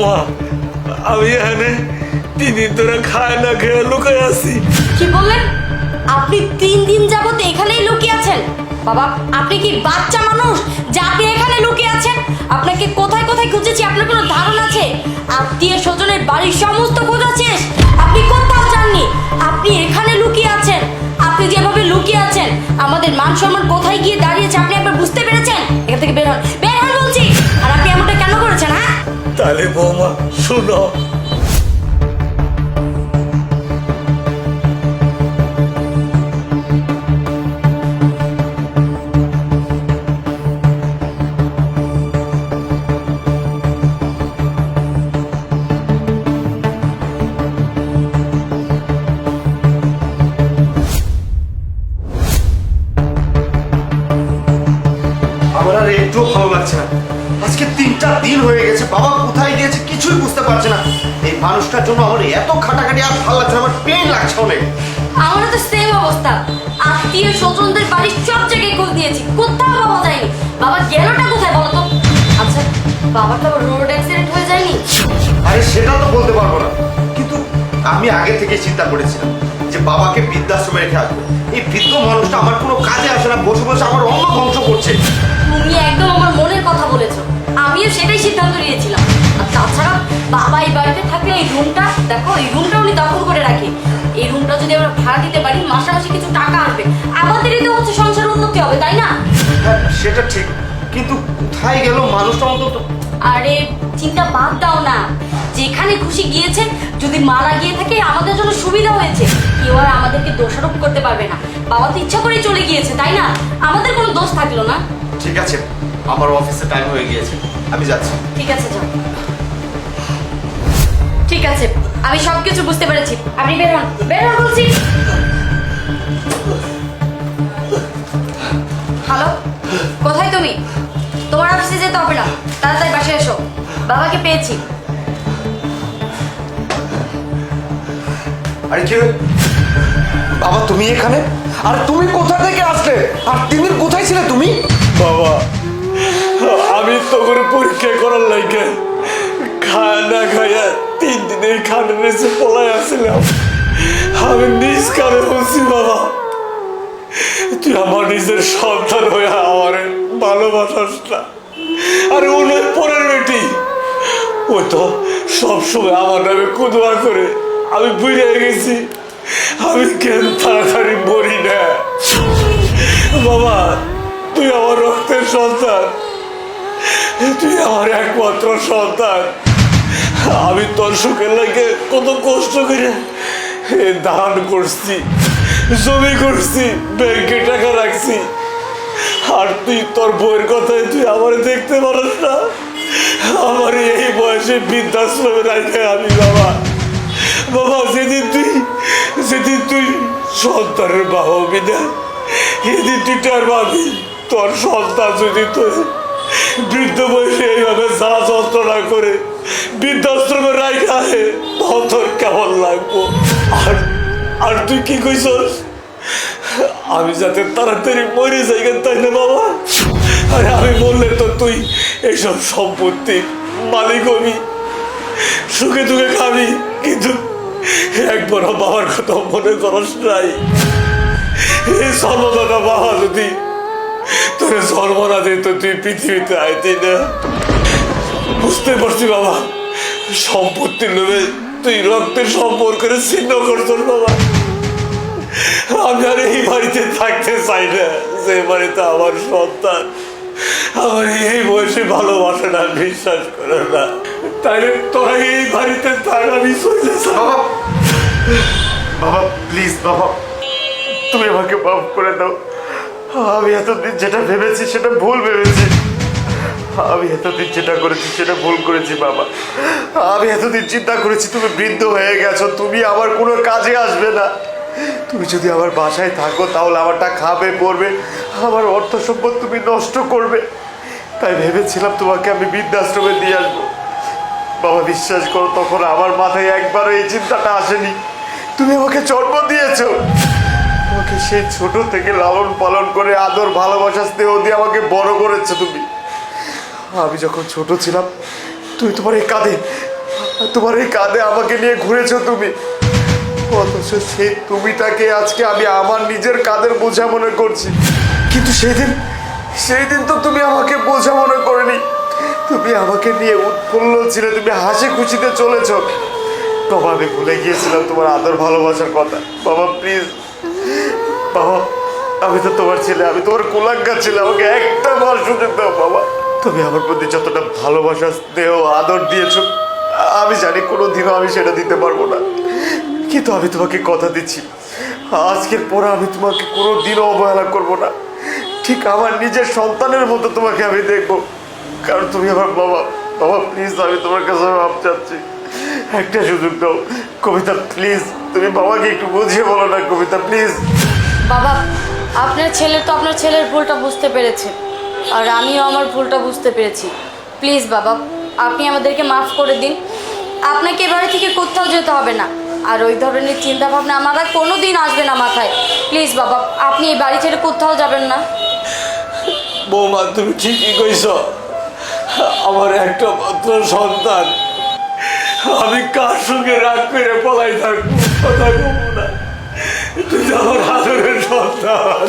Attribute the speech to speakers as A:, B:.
A: মা, আমি এখানে 3 দিন ধরে খায় না খেয়ে লুকায় আছি।
B: কি বললেন? আপনি 3 দিন যাবত এখানেই লুকিয়ে আছেন? বাবা, আপনি কি বাচ্চা মানুষ যে আপনি এখানে লুকিয়ে আছেন? আপনাকে কোথায় কোথায় খুঁজেছি আপনার কোনো ধারণা আছে? আত্মীয় স্বজনের বাড়ির সমস্ত খোঁজা শেষ, আপনি কোথাও যাননি, আপনি এখানে লুকিয়ে আছেন। আপনি যেভাবে লুকিয়ে আছেন আমাদের মান সম্মান কোথায় গিয়ে দাঁড়িয়েছে আপনি একবার বুঝতে পেরেছেন? এখান থেকে বের হন, বের হন বলছি। আর আপনি এমনটা কেন করেছেন? হ্যাঁ,
A: তাহলে বৌমা শুনো,
C: আমার আর একটুও ভালো লাগছে না। আজকে 3টা দিন হয়ে গেছে, বাবা কোথায় গিয়েছে কিছুই বুঝতে পারছে না। এই মানুষটার জন্য আমার এত খাটাখাটি আর ভালো লাগছে না, আমার পেন লাগছে অনেক।
B: আমারও তো সেম অবস্থা। আত্মীয় স্বজনদের বাড়ির সব জায়গায় খোঁজ নিয়েছি, কোথাও বাবা যায়নি। বাবা গেলটা কোথায় বলো তো? আচ্ছা, বাবার তো রোড অ্যাক্সিডেন্ট হয়ে যায়নি?
C: আরে সেটা তো বলতে পারবো না, কিন্তু আমি আগে থেকে চিন্তা করেছিলাম যে বাবাকে বৃদ্ধাশ্রমে রেখে আসবো। এই বৃদ্ধ মানুষটা আমার কোনো কাজে আসে না, বসে বসে আমার অন্য ধ্বংস করছে।
B: তুমি একদম আমার মনের কথা বলেছো, আমিও সেটাই সিদ্ধান্ত নিয়েছিলাম। আর তাছাড়া বাবা এই বাড়িতে থাকলে এই রুমটা দেখো, এই রুমটা উনি দখল করে রাখে। এই রুমটা যদি আমরা ভাড়া দিতে পারি মাসে মাসে কিছু টাকা আসবে, আমাদেরই তো হচ্ছে সংসার উন্নতি হবে, তাই না?
C: হ্যাঁ সেটা ঠিক, কিন্তু কোথায় গেল মানুষটা অন্তত?
B: আরে চিন্তা বাদ দাও না, যেখানে খুশি গিয়েছে। যদি মারা গিয়ে থাকে আমাদের জন্য সুবিধা হয়েছে, কেউ আর আমাদেরকে দোষারোপ করতে পারবে না। বাবা তো ইচ্ছা করেই চলে গিয়েছে, তাই না? আমাদের কোনো দোষ থাকলো না।
C: ঠিক আছে, আমার অফিসে টাইম হয়ে গিয়েছে, আমি যাচ্ছি।
B: ঠিক আছে, যাও। ঠিক আছে, আমি সবকিছু বুঝতে পেরেছি, আপনি বের হন, বের হন বলছি। হ্যালো, কোথায় তুমি? তোমার অফিসে যেতে হবে না, তাড়াতাড়ি বাসায় এসো, বাবাকে পেয়েছি।
C: আরে কি হলো? বাবা তুমি এখানে? আর তুমি কোথা থেকে আসলে? আর 3 দিন কোথায় ছিলে তুমি?
A: বাবা, আমি তো করে পরীক্ষা করার লাগে খায় না খাইয়া 3 দিনে খানের নিচে পলাই আসছিলাম। আমি নিজ কানে বলছি, বাবা তুই আমার নিজের সন্তান হয়ে আমার ভালোবাসাস না। আর ওই পরের বেটি, ও তো সবসময় আমার নামে কুদুয়া করে। আমি বুঝে গেছি আমি কেন তাড়াতাড়ি মরি না। বাবা তুই আমার রক্তের সন্তান, তুই আমার একমাত্র সন্তান। আমি তোর সুখের লাগে কত কষ্ট করে দান করছি, জমি করছি, ব্যাংকে টাকা রাখছি। আর তুই তোর বইয়ের কথায় তুই আমার দেখতে পারিস না। আমার এই বয়সে বৃদ্ধাশ্রমে রাখে আমি। বাবা বাবা যেদিন তুই সন্তানের বাবা হবি না, এদিন তুই তার ভাবি তোর সন্তান যদি তোর বৃদ্ধ বয়সে এইভাবে জ্বালা যন্ত্রণা করে বৃদ্ধাশ্রমে রাখা তখন তোর কেমন লাগবো? আর তুই কি কইছস আমি যাতে তাড়াতাড়ি মরে যাই, তাই না বাবা? আরে আমি বললে তো তুই এইসব সম্পত্তির মালিক হবি, সুখে দুঃখে খাবি, কিন্তু একবারও বাবার কথা মনে করস নাই। এই জন্মদাতা বাবা যদি তোর জন্ম না দিত তুই পৃথিবীতে আইতি না। বুঝতে পারছি বাবা, সম্পত্তির লোভে তুই রক্তের সম্পর্কের ছিন্ন করছস বাবা। আমি আর এই বাড়িতে থাকতে চাই না, যে বাড়িতে আমার সন্তান আমার এই বয়সে ভালোবাসে না, বিশ্বাস করে না। তাইলে তোরা এই বাড়িতে থাক, আমি চলে যাব।
C: বাবা বাবা প্লিজ বাবা, তুমি আমাকে মাফ করে দাও। আমি এতদিন যেটা ভেবেছি সেটা ভুল ভেবেছি। আমি এতদিন যেটা করেছি সেটা ভুল করেছি বাবা। আমি এতদিন চিন্তা করেছি তুমি বৃদ্ধ হয়ে গেছো, তুমি আমার কোনো কাজে আসবে না। তুমি যদি আমার বাসায় থাকো তাহলে আমারটা খাবে পড়বে, আমার অর্থ সম্পদ তুমি নষ্ট করবে। তাই ভেবেছিলাম তোমাকে আমি বৃদ্ধাশ্রমে দিয়ে আসবো। বাবা বিশ্বাস করো, তখন আমার মাথায় একবারও এই চিন্তাটা আসেনি। তুমি আমাকে জন্ম দিয়েছো, আমাকে সেই ছোট থেকে লালন পালন করে আদর ভালোবাসা স্নেহ দিয়ে আমাকে বড় করেছো তুমি। আমি যখন ছোট ছিলাম তুমি তোমার এই কাঁধে তোমার এই কাঁধে আমাকে নিয়ে ঘুরেছো তুমি, অথচ সেই তুমিটাকে আজকে আমি আমার নিজের কাঁধের বোঝা মনে করছি। কিন্তু সেই দিন তো তুমি আমাকে বোঝা মনে করেনি, তুমি আমাকে নিয়ে উৎফুল্ল ছিলে, তুমি হাসি খুশিতে চলেছ। বাবা আমি ভুলে গিয়েছিলাম তোমার আদর ভালোবাসার কথা। বাবা প্লিজ, বাবা আমি তো তোমার ছেলে, আমি তোমার কোলাঙ্গার ছেলে, আমাকে একটা বার সুযোগ দাও বাবা। তুমি আমার প্রতি যতটা ভালোবাসা স্নেহ আদর দিয়েছো, আমি জানি কোনো দিনও আমি সেটা দিতে পারবো না, কিন্তু আমি তোমাকে কথা দিচ্ছি আজকের পরে আমি তোমাকে কোনো দিনও অবহেলা করবো না। ঠিক আমার নিজের সন্তানের মতো তোমাকে আমি দেখবো, কারণ তুমি আমার বাবা। বাবা প্লিজ, আমি তোমার কাছে মাপ চাচ্ছি, একটা সুযোগ দাও। কবিতা প্লিজ, তুমি বাবাকে একটু বুঝিয়ে বলো না কবিতা প্লিজ।
B: বাবা আপনার ছেলে তো আপনার ছেলের ভুলটা বুঝতে পেরেছে, আর আমিও আমার ভুলটা বুঝতে পেরেছি। প্লিজ বাবা আপনি আমাদেরকে মাফ করে দিন, আপনাকে এ বাড়ি থেকে কোথাও যেতে হবে না, আর ওই ধরনের চিন্তা ভাবনা আমার আর কোনো দিন আসবে না মাথায়। প্লিজ বাবা আপনি এই বাড়ি ছেড়ে কোথাও যাবেন না।
A: বৌমা তুমি ঠিকই কইছ, আমার একটা মাত্র সন্তান, আমি কার সঙ্গে রাগ করে পলাই থাকবো, কথা বলবো না। তুই আমার আদরের সন্তান।